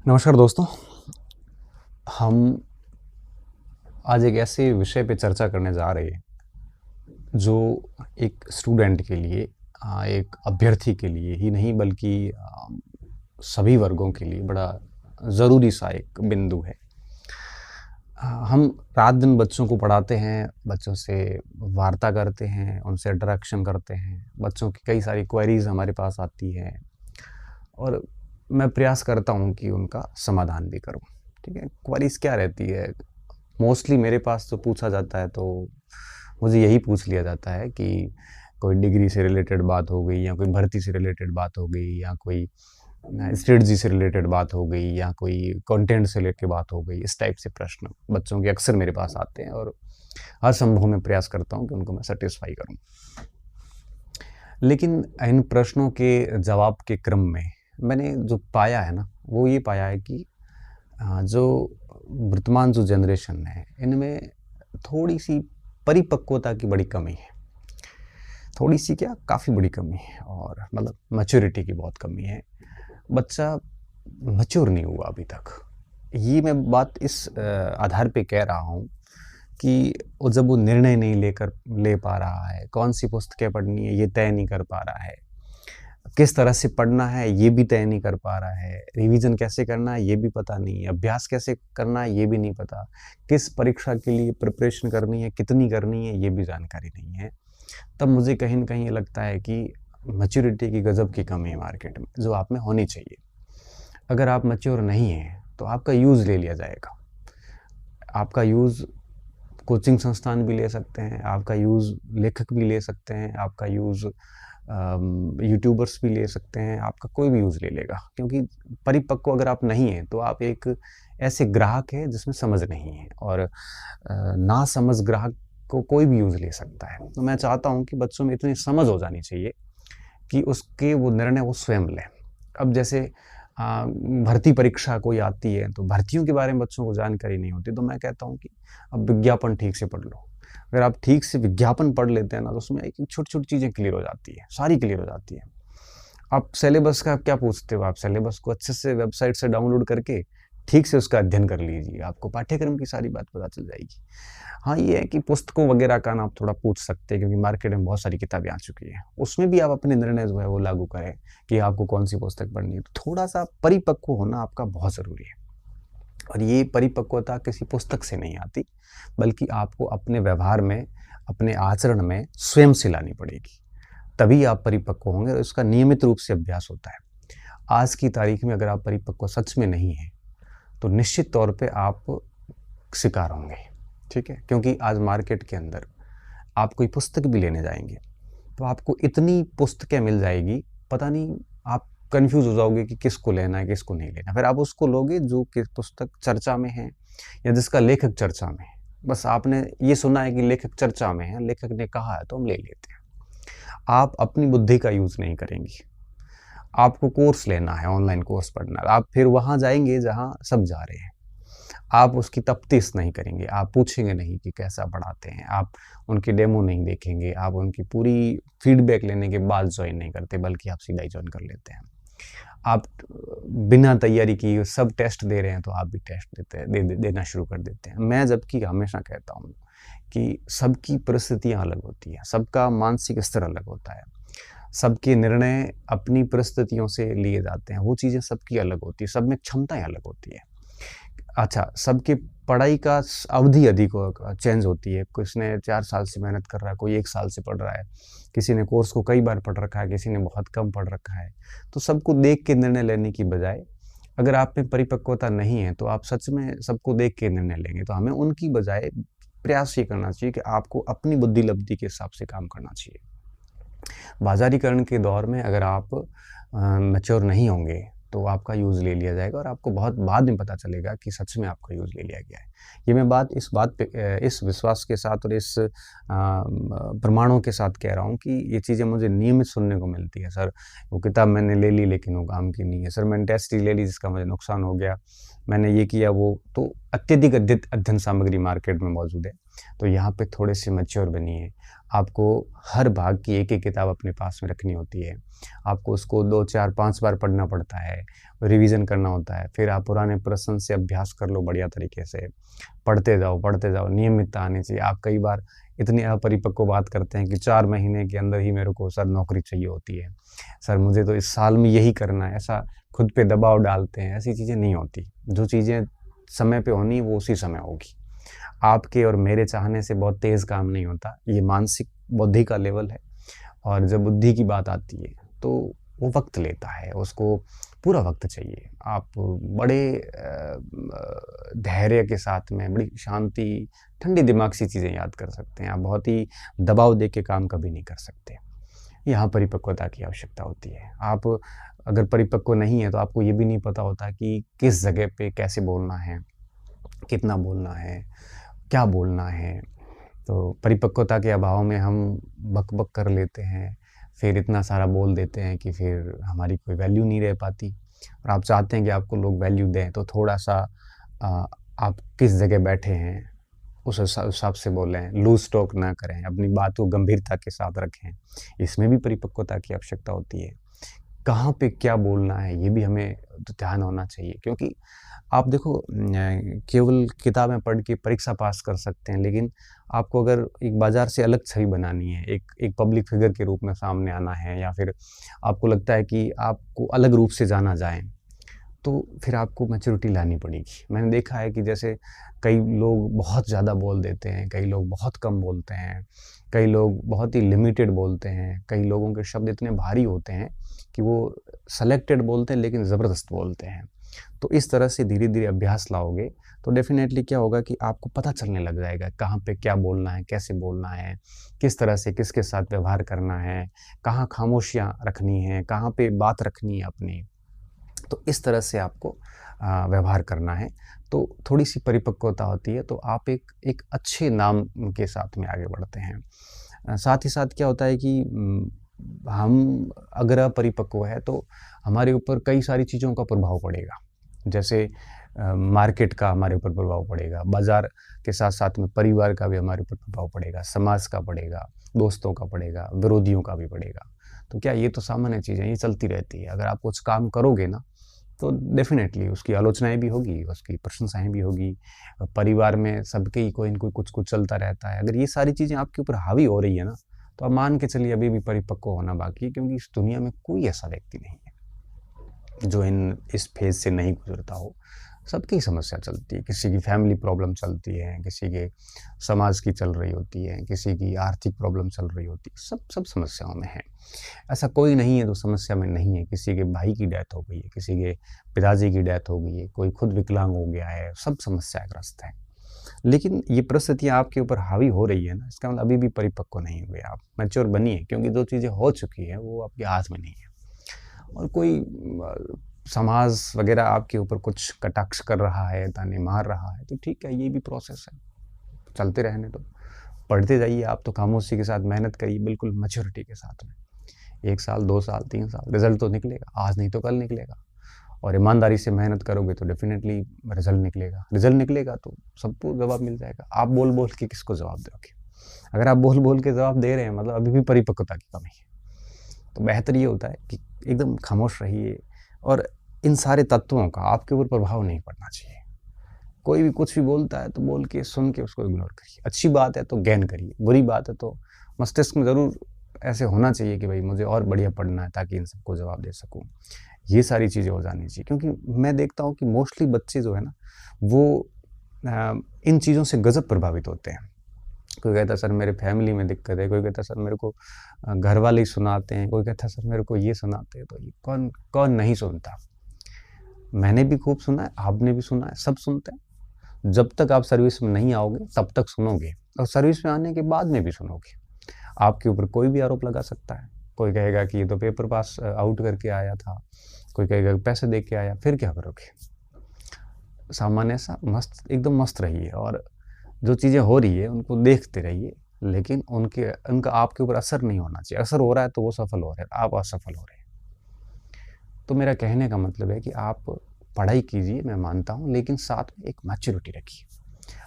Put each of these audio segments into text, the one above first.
नमस्कार दोस्तों। हम आज एक ऐसे विषय पे चर्चा करने जा रहे हैं जो एक स्टूडेंट के लिए एक अभ्यर्थी के लिए ही नहीं बल्कि सभी वर्गों के लिए बड़ा ज़रूरी सा एक बिंदु है। हम रात दिन बच्चों को पढ़ाते हैं, बच्चों से वार्ता करते हैं, उनसे इंटरेक्शन करते हैं, बच्चों की कई सारी क्वेरीज़ हमारे पास आती हैं और मैं प्रयास करता हूँ कि उनका समाधान भी करूँ। ठीक है? क्वेरीज़ क्या रहती है? मोस्टली मेरे पास तो पूछा जाता है तो मुझे यही पूछ लिया जाता है कि कोई डिग्री से रिलेटेड बात हो गई या कोई भर्ती से रिलेटेड बात हो गई या कोई स्ट्रेटजी से रिलेटेड बात हो गई या कोई कंटेंट से लेके बात हो गई। इस टाइप से प्रश्न बच्चों के अक्सर मेरे पास आते हैं और हर संभव मैं प्रयास करता हूँ कि उनको मैं सेटिस्फाई करूँ। लेकिन इन प्रश्नों के जवाब के क्रम में मैंने जो पाया है ना, वो ये पाया है कि जो वर्तमान जो जनरेशन है, इनमें थोड़ी-सी परिपक्वता की बड़ी कमी है। थोड़ी-सी क्या, काफ़ी बड़ी कमी है और मतलब मैच्योरिटी की बहुत कमी है। बच्चा मैच्योर नहीं हुआ अभी तक। ये मैं बात इस आधार पे कह रहा हूँ कि जब वो निर्णय नहीं ले पा रहा है, कौन-सी पुस्तकें पढ़नी है, ये तय नहीं कर पा रहा है। किस तरह से पढ़ना है ये भी तय नहीं कर पा रहा है, रिवीजन कैसे करना है ये भी पता नहीं है, अभ्यास कैसे करना है ये भी नहीं पता, किस परीक्षा के लिए प्रिपरेशन करनी है, कितनी करनी है ये भी जानकारी नहीं है। तब मुझे कहीं न कहीं ये लगता है कि मैच्योरिटी की गज़ब की कमी है मार्केट में, जो आप में होनी चाहिए। अगर आप मैच्योर नहीं हैं, तो आपका यूज़ ले लिया जाएगा। आपका यूज़ कोचिंग संस्थान भी ले सकते हैं, आपका यूज़ लेखक भी ले सकते हैं, आपका यूज़ यूट्यूबर्स भी ले सकते हैं, आपका कोई भी यूज़ ले लेगा। क्योंकि परिपक्व अगर आप नहीं हैं, तो आप एक ऐसे ग्राहक हैं जिसमें समझ नहीं है और नासमझ ग्राहक को कोई भी यूज़ ले सकता है। तो मैं चाहता हूँ कि बच्चों में इतनी समझ हो जानी चाहिए कि उसके वो निर्णय वो स्वयं लें। अब जैसे भर्ती परीक्षा कोई आती है, तो भर्तियों के बारे में बच्चों को जानकारी नहीं होती, तो मैं कहता हूँ कि अब विज्ञापन ठीक से पढ़ लो। अगर आप ठीक से विज्ञापन पढ़ लेते हैं ना, तो उसमें एक छोटी-छोटी चीज़ें क्लियर हो जाती हैं, सारी क्लियर हो जाती हैं। आप सिलेबस का क्या पूछते हो? आप सिलेबस को अच्छे से वेबसाइट से डाउनलोड करके ठीक से उसका अध्ययन कर लीजिए, आपको पाठ्यक्रम की सारी बात पता चल जाएगी। हाँ, ये है कि पुस्तकों वगैरह का ना आप थोड़ा पूछ सकते हैं क्योंकि मार्केट में बहुत सारी किताबें आ चुकी हैं। उसमें भी आप अपने निर्णय जो है वो लागू करें कि आपको कौन-सी पुस्तक पढ़नी है। तो थोड़ा-सा परिपक्व होना आपका बहुत ज़रूरी है और ये परिपक्वता किसी पुस्तक से नहीं आती, बल्कि आपको अपने व्यवहार में, अपने आचरण में स्वयं से लानी पड़ेगी। तभी आप परिपक्व होंगे और इसका नियमित रूप से अभ्यास होता है। आज की तारीख में अगर आप परिपक्व सच में नहीं हैं, तो निश्चित तौर पे आप शिकार होंगे, ठीक है? क्योंकि आज मार्केट के अंदर आप कोई पुस्तक भी लेने जाएँगे, तो आपको इतनी पुस्तकें मिल जाएगी, पता नहीं आप कन्फ्यूज़ हो जाओगे कि किसको लेना है, किसको नहीं लेना। फिर आप उसको लोगे जो कि पुस्तक चर्चा में है या जिसका लेखक चर्चा में है। बस आपने ये सुना है कि लेखक चर्चा में है, लेखक ने कहा है तो हम ले लेते हैं। आप अपनी बुद्धि का यूज़ नहीं करेंगे। आपको कोर्स लेना है, ऑनलाइन कोर्स पढ़ना है, आप फिर वहाँ जाएँगे जहाँ सब जा रहे हैं। आप उसकी तफ्तीश नहीं करेंगे, आप पूछेंगे नहीं कि कैसा पढ़ाते हैं, आप उनकी डेमो नहीं देखेंगे, आप उनकी पूरी फीडबैक लेने के बाद जॉइन नहीं करते, बल्कि आप सीधा ही जॉइन कर लेते हैं। आप बिना तैयारी किए सब टेस्ट दे रहे हैं, तो आप भी टेस्ट देते हैं देना शुरू कर देते हैं। मैं जबकि हमेशा कहता हूँ कि सबकी परिस्थितियाँ अलग होती हैं, सबका मानसिक स्तर अलग होता है, सबके निर्णय अपनी परिस्थितियों से लिए जाते हैं, वो चीज़ें सबकी अलग होती हैं, सब में क्षमताएँ अलग होती हैं। अच्छा, सबकी पढ़ाई का अवधि अधिक चेंज होती है। किसने 4 साल से मेहनत कर रहा है, कोई 1 साल से पढ़ रहा है, किसी ने कोर्स को कई बार पढ़ रखा है, किसी ने बहुत कम पढ़ रखा है। तो सबको देख के निर्णय लेने की बजाय अगर आप में परिपक्वता नहीं है, तो आप सच में सबको देख के निर्णय लेंगे। तो हमें उनकी बजाय प्रयास ये करना चाहिए कि आपको अपनी बुद्धि-लब्धि के हिसाब से काम करना चाहिए। बाज़ारीकरण के दौर में अगर आप मैच्योर नहीं होंगे, तो आपका यूज़ ले लिया जाएगा और आपको बहुत बाद में पता चलेगा कि सच में आपका यूज़ ले लिया गया है। ये मैं बात इस बात पे इस विश्वास के साथ और इस प्रमाणों के साथ कह रहा हूँ कि ये चीज़ें मुझे नियमित सुनने को मिलती है। सर, वो किताब मैंने ले ली लेकिन वो काम की नहीं है। सर, मैंने टेस्ट ले ली जिसका मुझे नुकसान हो गया। मैंने ये किया वो तो अत्यधिक अध्ययन सामग्री मार्केट में मौजूद है। तो यहाँ पे थोड़े से मैच्योर बनिए। आपको हर भाग की एक-एक किताब अपने पास में रखनी होती है। आपको उसको 2, 4, 5 बार पढ़ना पड़ता है, रिवीज़न करना होता है। फिर आप पुराने प्रश्न से अभ्यास कर लो बढ़िया तरीके से। पढ़ते जाओ, नियमितता आनी चाहिए। आप कई बार इतनी अपरिपक्व बात करते हैं कि 4 महीने के अंदर ही मेरे को सर नौकरी चाहिए होती है। सर मुझे तो इस साल में यही करना है, ऐसा खुद पे दबाव डालते हैं, ऐसी चीज़ें नहीं होती। जो चीज़ें समय पे होनी है वो उसी समय होगी। आपके और मेरे चाहने से बहुत तेज़ काम नहीं होता, ये मानसिक बुद्धि का लेवल है और जब बुद्धि की बात आती है तो वो वक़्त लेता है, उसको पूरा वक़्त चाहिए। आप बड़े धैर्य के साथ में, बड़ी शांति, ठंडे दिमाग से चीज़ें याद कर सकते हैं। आप बहुत ही दबाव दे के काम कभी नहीं कर सकते। यहाँ परिपक्वता की आवश्यकता होती है। आप अगर परिपक्व नहीं है तो आपको ये भी नहीं पता होता कि किस जगह पे कैसे बोलना है, कितना बोलना है, क्या बोलना है। तो परिपक्वता के अभाव में हम बक-बक कर लेते हैं, फिर इतना सारा बोल देते हैं कि फिर हमारी कोई वैल्यू नहीं रह पाती और आप चाहते हैं कि आपको लोग वैल्यू दें, तो थोड़ा-सा अ, आप किस जगह बैठे हैं, उस हिसाब से बोलें, लूज़ टॉक ना करें, अपनी बात को गंभीरता के साथ रखें। इसमें भी परिपक्वता की आवश्यकता होती है। कहाँ पे क्या बोलना है, ये भी हमें तो ध्यान होना चाहिए क्योंकि आप देखो केवल किताबें पढ़ के परीक्षा पास कर सकते हैं, लेकिन आपको अगर एक बाज़ार से अलग छवि बनानी है, एक पब्लिक फिगर के रूप में सामने आना है या फिर आपको लगता है कि आपको अलग रूप से जाना जाए, तो फिर आपको मैच्योरिटी लानी पड़ेगी। मैंने देखा है कि जैसे कई लोग बहुत ज़्यादा बोल देते हैं, कई लोग बहुत कम बोलते हैं, कई लोग बहुत ही लिमिटेड बोलते हैं, कई लोगों के शब्द इतने भारी होते हैं कि वो सेलेक्टेड बोलते हैं लेकिन ज़बरदस्त बोलते हैं। तो इस तरह से धीरे-धीरे अभ्यास लाओगे तो डेफ़िनेटली क्या होगा कि आपको पता चलने लग जाएगा कहाँ पे क्या बोलना है, कैसे बोलना है, किस तरह से किसके साथ व्यवहार करना है, कहाँ खामोशियाँ रखनी हैं, कहाँ पे बात रखनी है अपनी। तो इस तरह से आपको व्यवहार करना है। तो थोड़ी-सी परिपक्वता होती है तो आप एक एक अच्छे नाम के साथ में आगे बढ़ते हैं। साथ ही साथ क्या होता है कि हम अगर अपरिपक्व है तो हमारे ऊपर कई सारी चीज़ों का प्रभाव पड़ेगा। जैसे मार्केट का हमारे ऊपर प्रभाव पड़ेगा, बाज़ार के साथ-साथ में परिवार का भी हमारे ऊपर प्रभाव पड़ेगा, समाज का पड़ेगा, दोस्तों का पड़ेगा, विरोधियों का भी पड़ेगा। तो क्या ये तो सामान्य चीज़ है, ये चलती रहती है। अगर आप कुछ काम करोगे ना, तो डेफ़िनेटली उसकी आलोचनाएँ भी होगी, उसकी प्रशंसाएँ भी होगी। परिवार में सबके ही कोई न कोई कुछ-कुछ चलता रहता है। अगर ये सारी चीज़ें आपके ऊपर हावी हो रही है ना, तो आप मान के चलिए अभी भी परिपक्व होना बाकी है क्योंकि इस दुनिया में कोई ऐसा व्यक्ति नहीं है, जो इस फ़ेज़ से नहीं गुज़रता हो। सबकी समस्या चलती है, किसी की फैमिली प्रॉब्लम चलती है, किसी के समाज की चल रही होती है, किसी की आर्थिक प्रॉब्लम चल रही होती है, सब समस्याओं में है। ऐसा कोई नहीं है जो समस्या में नहीं है, किसी के भाई की डेथ हो गई है, किसी के पिताजी की डेथ हो गई है, कोई खुद विकलांग हो गया है, सब समस्याग्रस्त हैं। लेकिन ये परिस्थितियाँ आपके ऊपर हावी हो रही है ना, इसका मतलब अभी भी परिपक्व नहीं हुए आप, मैच्योर बनिए क्योंकि जो चीज़ें हो चुकी हैं, वो आपके हाथ में नहीं है। और कोई समाज वगैरह आपके ऊपर कुछ कटाक्ष कर रहा है, ताने मार रहा है, तो ठीक है, ये भी प्रोसेस है, चलते रहने दो। पढ़ते जाइए आप तो खामोशी के साथ मेहनत करिए, बिल्कुल मैच्योरिटी के साथ में। 1 साल, 2 साल, 3 साल, रिज़ल्ट तो निकलेगा, आज नहीं तो कल निकलेगा और ईमानदारी से मेहनत करोगे तो डेफ़िनेटली रिज़ल्ट निकलेगा। रिज़ल्ट निकलेगा तो सबको जवाब मिल जाएगा। आप बोल-बोल के किसको जवाब दोगे? अगर आप बोल-बोल के जवाब दे रहे हैं मतलब अभी भी परिपक्वता की कमी है। तो बेहतर ये होता है कि एकदम खामोश रहिए और इन सारे तत्वों का आपके ऊपर प्रभाव नहीं पड़ना चाहिए। कोई भी कुछ भी बोलता है तो बोल के, सुन के उसको इग्नोर करिए। अच्छी बात है तो गैन करिए, बुरी बात है तो मस्तिष्क में ज़रूर ऐसे होना चाहिए कि भाई मुझे और बढ़िया पढ़ना है ताकि इन सबको जवाब दे सकूँ। ये सारी चीज़ें हो जानी चाहिए क्योंकि मैं देखता हूँ कि मोस्टली बच्चे जो है ना वो इन चीज़ों से गज़ब प्रभावित होते हैं। कोई कहता है सर मेरे फैमिली में दिक्कत है, कोई कहता है सर मेरे को घर वाले ही सुनाते हैं, कोई कहता है सर मेरे को ये सुनाते हैं, तो ये कौन कौन नहीं सुनता? मैंने भी खूब सुना है, आपने भी सुना है, सब सुनते हैं। जब तक आप सर्विस में नहीं आओगे तब तक सुनोगे और सर्विस में आने के बाद में भी सुनोगे। आपके ऊपर कोई भी आरोप लगा सकता है। कोई कहेगा कि ये तो पेपर पास आउट करके आया था, कोई कहेगा पैसे दे के आया, फिर क्या करोगे? सामान्य सा मस्त एकदम मस्त रहिए और जो चीज़ें हो रही है उनको देखते रहिए, लेकिन उनका आपके ऊपर असर नहीं होना चाहिए। असर हो रहा है तो वो सफल हो रहे हैं, आप असफल हो रहे हैं। तो मेरा कहने का मतलब है कि आप पढ़ाई कीजिए, मैं मानता हूँ, लेकिन साथ में एक मैच्योरिटी रखिए।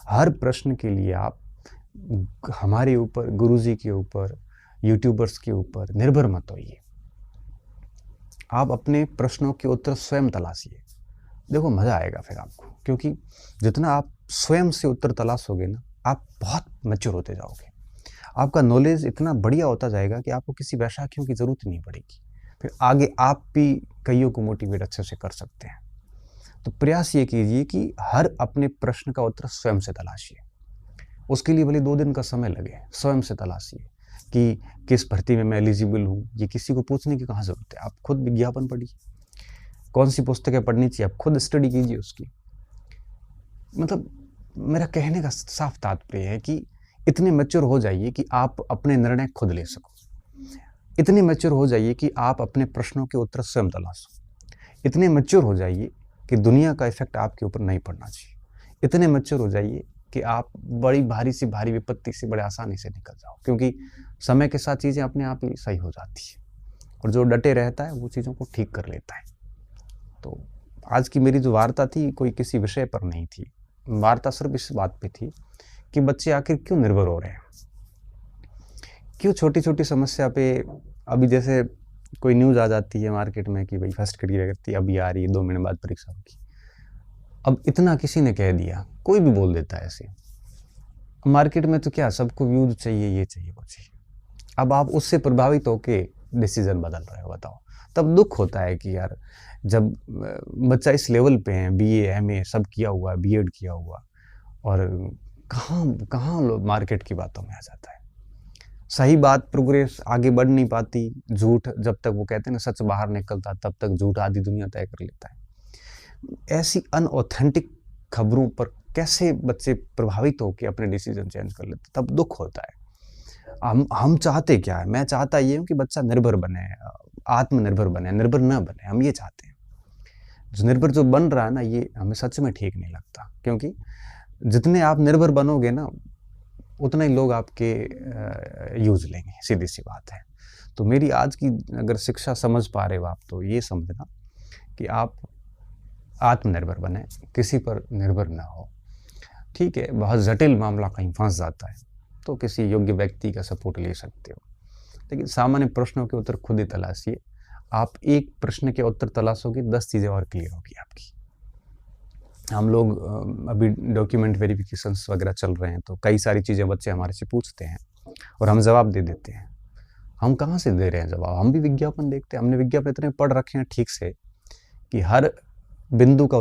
हर प्रश्न के लिए आप हमारे ऊपर, गुरुजी के ऊपर, यूट्यूबर्स के ऊपर निर्भर मत होइए। आप अपने प्रश्नों के उत्तर स्वयं तलाशिए। देखो मज़ा आएगा फिर आपको, क्योंकि जितना आप स्वयं से उत्तर तलाशोगे ना, आप बहुत मैच्योर होते जाओगे। आपका नॉलेज इतना बढ़िया होता जाएगा कि आपको किसी वैशाखियों की ज़रूरत नहीं पड़ेगी। फिर आगे आप भी कईयों को मोटिवेट अच्छे से कर सकते हैं। तो प्रयास ये कीजिए कि हर अपने प्रश्न का उत्तर स्वयं से तलाशिए। उसके लिए भले 2 दिन का समय लगे, स्वयं से तलाशिए कि किस भर्ती में मैं एलिजिबल हूँ। ये किसी को पूछने की कहाँ ज़रूरत है। आप खुद विज्ञापन पढ़िए, कौन सी पुस्तकें पढ़नी चाहिए आप खुद स्टडी कीजिए उसकी। मतलब मेरा कहने का साफ तात्पर्य है कि इतने मैच्योर हो जाइए कि आप अपने निर्णय खुद ले सको। इतने मैच्योर हो जाइए कि आप अपने प्रश्नों के उत्तर स्वयं तलाशो। इतने मैच्योर हो जाइए कि दुनिया का इफेक्ट आपके ऊपर नहीं पड़ना चाहिए। इतने मैच्योर हो जाइए कि आप बड़ी भारी विपत्ति से बड़े आसानी से निकल जाओ, क्योंकि समय के साथ चीज़ें अपने आप ही सही हो जाती है और जो डटे रहता है वो चीज़ों को ठीक कर लेता है। तो आज की मेरी जो वार्ता थी कोई किसी विषय पर नहीं थी। वार्ता सिर्फ इस बात पे थी कि बच्चे आखिर क्यों निर्भर हो रहे हैं, क्यों छोटी-छोटी समस्या पे। अभी जैसे कोई न्यूज़ आ जाती है मार्केट में कि भाई फर्स्ट कैटेगरी अभी आ रही है, 2 महीने बाद परीक्षा होगी। अब इतना किसी ने कह दिया, कोई भी बोल देता है ऐसे। मार्केट में तो क्या सबको व्यूज़ चाहिए, ये चाहिए, वो चाहिए। अब आप उससे प्रभावित होके डिसीज़न बदल रहे हो, बताओ। तब दुःख होता है कि यार जब बच्चा इस लेवल पे है, बीए, एमए सब किया हुआ है, बीएड किया हुआ और कहाँ लोग मार्केट की बातों में आ जाता है। सही बात प्रोग्रेस आगे बढ़ नहीं पाती, झूठ जब तक वो कहते हैं ना सच बाहर निकलता तब तक झूठ आधी दुनिया तय कर लेता है। ऐसी अनऑथेंटिक खबरों पर कैसे बच्चे प्रभावित होकर अपने डिसीजन चेंज कर लेते, तब दुःख होता है। हम चाहते क्या है, मैं चाहता ये हूँ कि बच्चा निर्भर बने, आत्मनिर्भर बने, निर्भर ना बने, हम ये चाहते हैं। जो निर्भर जो बन रहा है ना, ये हमें सच में ठीक नहीं लगता, क्योंकि जितने आप निर्भर बनोगे ना उतना ही लोग आपके यूज लेंगे, सीधी सी बात है। तो मेरी आज की अगर शिक्षा समझ पा रहे हो आप, तो ये समझना कि आप आत्मनिर्भर बने, किसी पर निर्भर ना हो। ठीक है, बहुत जटिल मामला कहीं फंस जाता है तो किसी योग्य व्यक्ति का सपोर्ट ले सकते हो, लेकिन सामान्य प्रश्नों के उत्तर खुद ही तलाशिए। आप एक प्रश्न के उत्तर तलाशोगे 10 चीज़ें और क्लियर होगी आपकी। हम लोग अभी डॉक्यूमेंट वेरिफिकेशंस वगैरह चल रहे हैं, तो कई सारी चीज़ें बच्चे हमारे से पूछते हैं और हम जवाब दे देते हैं। हम कहाँ से दे रहे हैं जवाब, हम भी विज्ञापन देखते हैं। हमने विज्ञापन इतने पढ़ रखे हैं ठीक से कि हर बिंदु का